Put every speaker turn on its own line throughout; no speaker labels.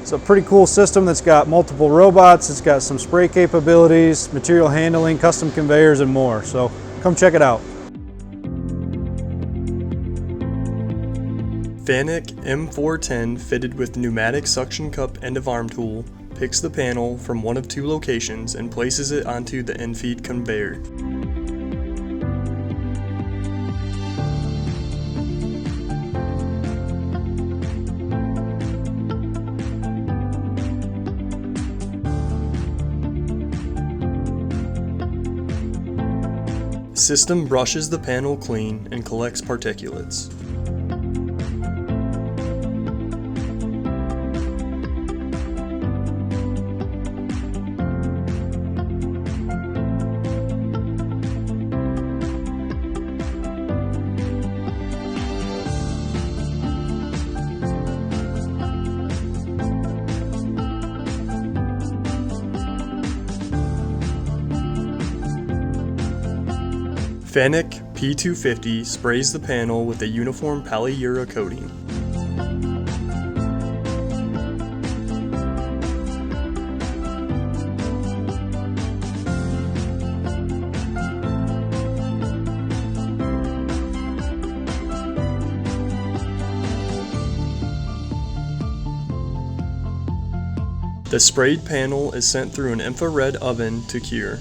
It's a pretty cool system that's got multiple robots, it's got some spray capabilities, material handling, custom conveyors, and more. So come check it out.
FANUC M410 fitted with pneumatic suction cup end of arm tool picks the panel from one of two locations and places it onto the in-feed conveyor. System brushes the panel clean and collects particulates. FANUC P250 sprays the panel with a uniform polyura coating. The sprayed panel is sent through an infrared oven to cure.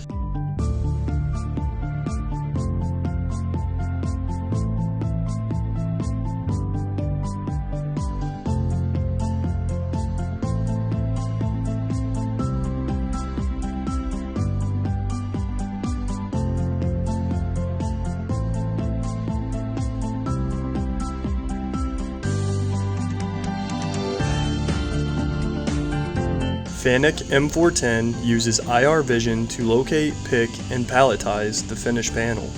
FANUC M410 uses IR vision to locate, pick, and palletize the finished panel.